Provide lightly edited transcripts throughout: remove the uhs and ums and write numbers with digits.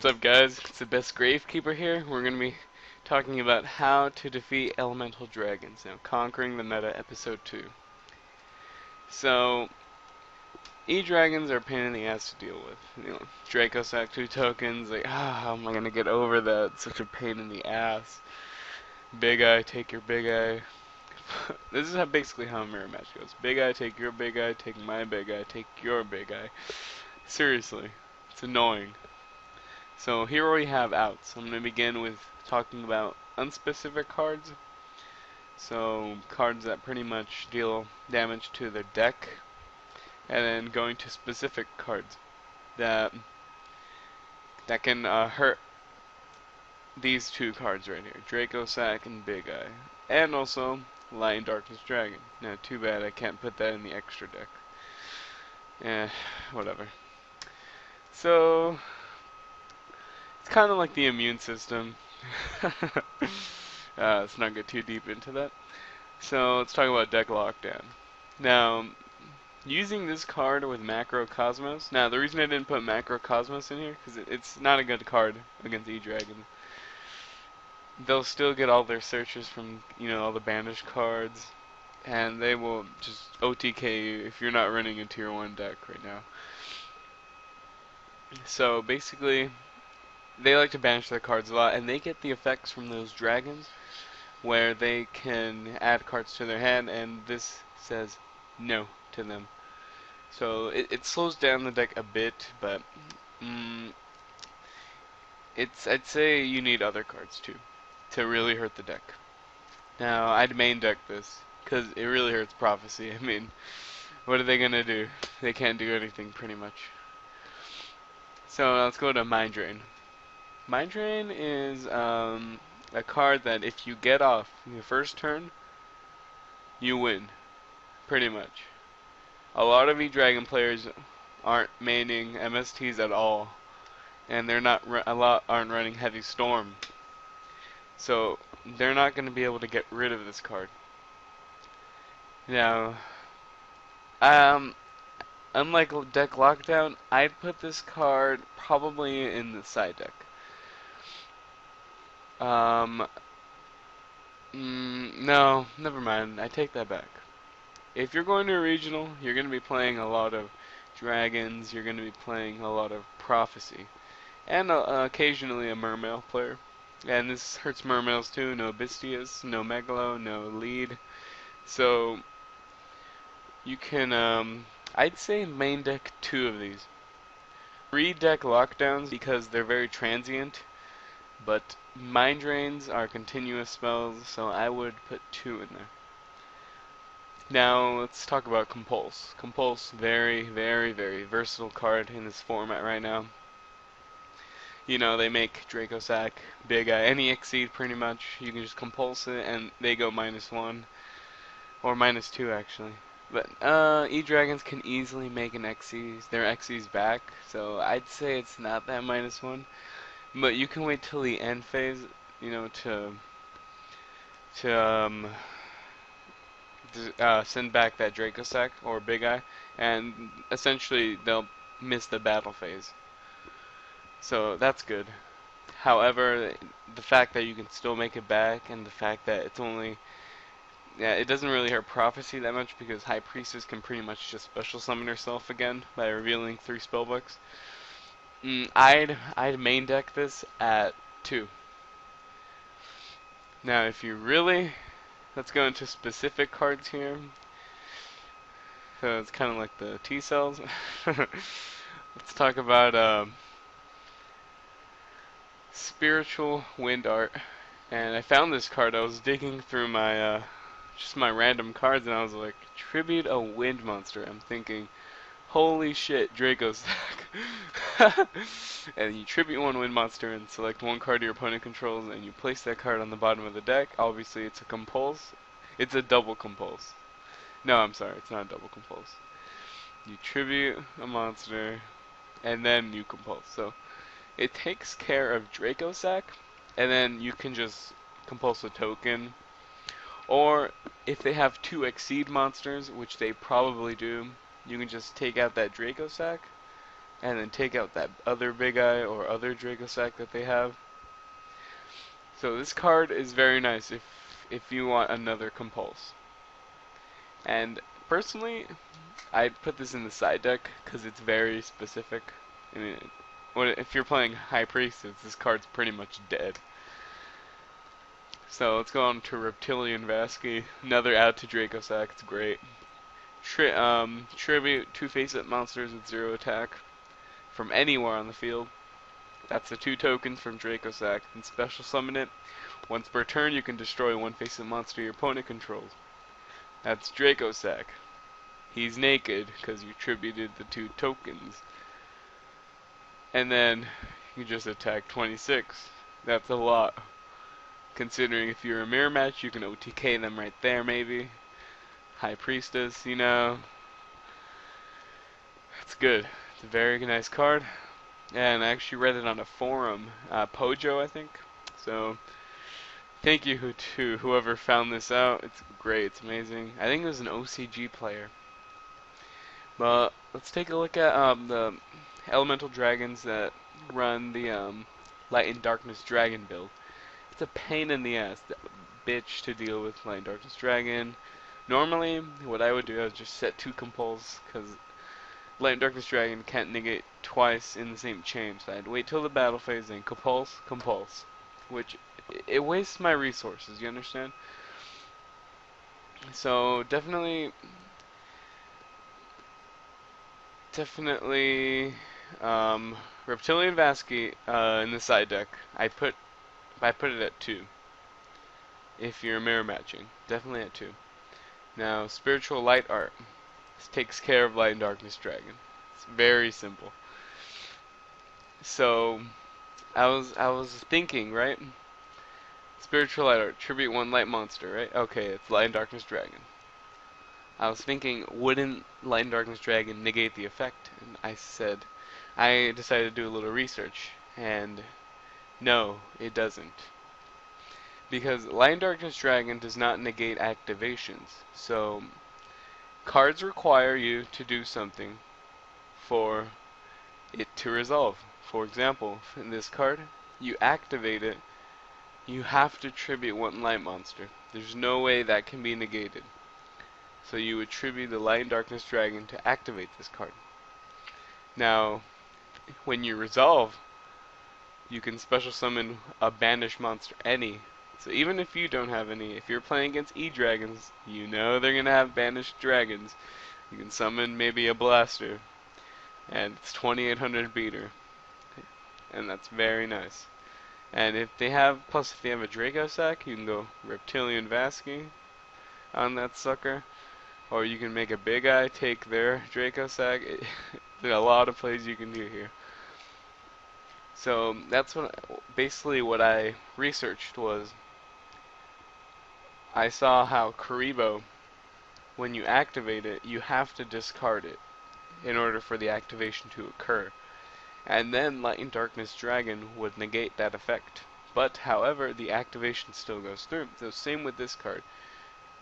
up, guys? It's the best Gravekeeper here. We're going to be talking about how to defeat elemental dragons. Now, Conquering the Meta, Episode 2. So, E-dragons are a pain in the ass to deal with. Draco sack 2 tokens, how am I going to get over that? It's such a pain in the ass. Big Eye, take your Big Eye. This is basically how a mirror match goes. Big Eye, take your Big Eye, take my Big Eye, take your Big Eye. Seriously, it's annoying. So here we have outs. I'm going to begin with talking about unspecific cards. So cards that pretty much deal damage to the deck. And then going to specific cards that can hurt these two cards right here. Draco Sack and Big Eye. And also Light and Darkness Dragon. Now too bad I can't put that in the extra deck. Whatever. So it's kind of like the immune system. Let's not get too deep into that. So let's talk about Deck Lockdown. Now, using this card with Macro Cosmos. Now, the reason I didn't put Macro Cosmos in here, because it's not a good card against E-Dragons. They'll still get all their searches from, all the banished cards. And they will just OTK you if you're not running a Tier 1 deck right now. So, basically, they like to banish their cards a lot, and they get the effects from those dragons where they can add cards to their hand, and this says no to them. So it slows down the deck a bit, but I'd say you need other cards too to really hurt the deck. Now, I'd main deck this because it really hurts Prophecy. I mean, what are they gonna do? They can't do anything pretty much. So let's go to Mind Drain. Mind Drain is a card that if you get off your first turn, you win, pretty much. A lot of E-Dragon players aren't maining MSTs at all, and a lot aren't running Heavy Storm, so they're not going to be able to get rid of this card. Now, unlike Deck Lockdown, I'd put this card probably in the side deck. No, never mind. I take that back. If you're going to a regional, you're going to be playing a lot of dragons, you're going to be playing a lot of Prophecy, and occasionally a Mermail player. And this hurts Mermails too. No Bistias, no Megalo, no Lead. So you can, I'd say main deck 2 of these. 3 deck Lockdowns because they're very transient, but Mind Drains are continuous spells, so I would put 2 in there. Now, let's talk about Compulse. Compulse, very, very, very versatile card in this format right now. They make Draco Sack, Big Eye, any Exceed pretty much. You can just Compulse it, and they go -1. Or -2, actually. But, E-Dragons can easily make their Xyz back, so I'd say it's not that -1. But you can wait till the end phase, to send back that Draco Sack or Big Eye, and essentially they'll miss the battle phase. So that's good. However, the fact that you can still make it back, and the fact that it doesn't really hurt Prophecy that much because High Priestess can pretty much just special summon herself again by revealing 3 spellbooks. I'd main deck this at 2. Now, if you really, let's go into specific cards here. So it's kind of like the T cells. Let's talk about Spiritual Wind Art. And I found this card. I was digging through my just my random cards, and I was like, tribute a wind monster. I'm thinking, holy shit, Draco Sack. And you tribute 1 wind monster and select 1 card your opponent controls, and you place that card on the bottom of the deck. Obviously, it's a Compulse. It's a double Compulse. No, I'm sorry, it's not a double Compulse. You tribute a monster, and then you Compulse. So it takes care of Draco Sack, and then you can just Compulse a token. Or if they have 2 Exceed monsters, which they probably do, you can just take out that Draco Sack, and then take out that other big eye or other Dracosack that they have. So this card is very nice if you want another Compulse. And personally, I'd put this in the side deck because it's very specific. I mean, if you're playing High Priestess, this card's pretty much dead. So let's go on to Reptilian Vasky. Another add to Dracosack. It's great. Tribute 2 face-up monsters with 0 attack from anywhere on the field. That's the 2 tokens from Dracosack. And special summon it. Once per turn, you can destroy 1 face-up monster your opponent controls. That's Dracosack. He's naked because you tributed the 2 tokens. And then you just attack 26. That's a lot. Considering if you're a mirror match, you can OTK them right there maybe. High Priestess, you know. It's good. It's a very nice card. And I actually read it on a forum, Pojo I think. So thank you to whoever found this out. It's great, it's amazing. I think it was an OCG player. But let's take a look at the elemental dragons that run the Light and Darkness Dragon build. It's a pain in the ass, bitch, to deal with Light and Darkness Dragon. Normally, what I would do is just set 2 compulse, because Light and Darkness Dragon can't negate twice in the same chain. So I'd wait till the battle phase and compulse, compulse, which it wastes my resources. You understand? So definitely, Reptilian Vasky in the side deck. I put it at 2. If you're mirror matching, definitely at 2. Now, Spiritual Light Art. This takes care of Light and Darkness Dragon. It's very simple. So, I was thinking, right? Spiritual Light Art, tribute 1 light monster, right? Okay, it's Light and Darkness Dragon. I was thinking, wouldn't Light and Darkness Dragon negate the effect? And I decided to do a little research, and no, it doesn't. Because Light and Darkness Dragon does not negate activations. So, cards require you to do something for it to resolve. For example, in this card, you activate it, you have to tribute 1 light monster. There's no way that can be negated. So you would tribute the Light and Darkness Dragon to activate this card. Now, when you resolve, you can special summon a banished monster, any. So even if you don't have any, if you're playing against E-Dragons, you know they're going to have banished dragons. You can summon maybe a blaster, and it's 2800 beater. And that's very nice. And if they have a Dracosack, you can go Reptilian Vasky on that sucker. Or you can make a big eye, take their Dracosack. There's a lot of plays you can do here. So that's basically what I researched was I saw how Kuriboh, when you activate it, you have to discard it in order for the activation to occur. And then Light and Darkness Dragon would negate that effect. But however, the activation still goes through. So same with this card.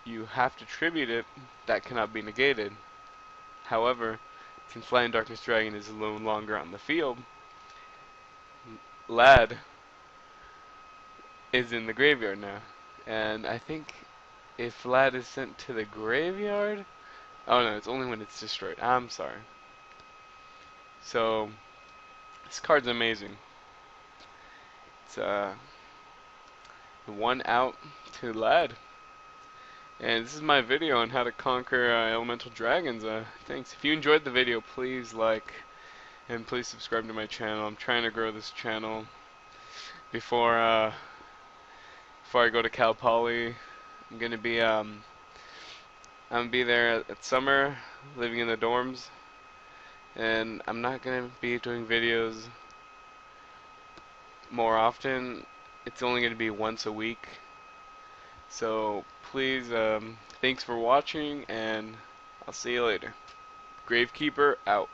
You have to tribute it, that cannot be negated. However, since Light and Darkness Dragon is no longer on the field, Lad is in the graveyard now. And I think if Lad is sent to the graveyard, oh no, it's only when it's destroyed. I'm sorry. So, this card's amazing. It's 1 out to Lad. And this is my video on how to conquer elemental dragons. Thanks. If you enjoyed the video, please like and please subscribe to my channel. I'm trying to grow this channel before I go to Cal Poly. I'm gonna be there at summer, living in the dorms, and I'm not gonna be doing videos more often. It's only gonna be once a week. So please, thanks for watching, and I'll see you later. Gravekeeper out.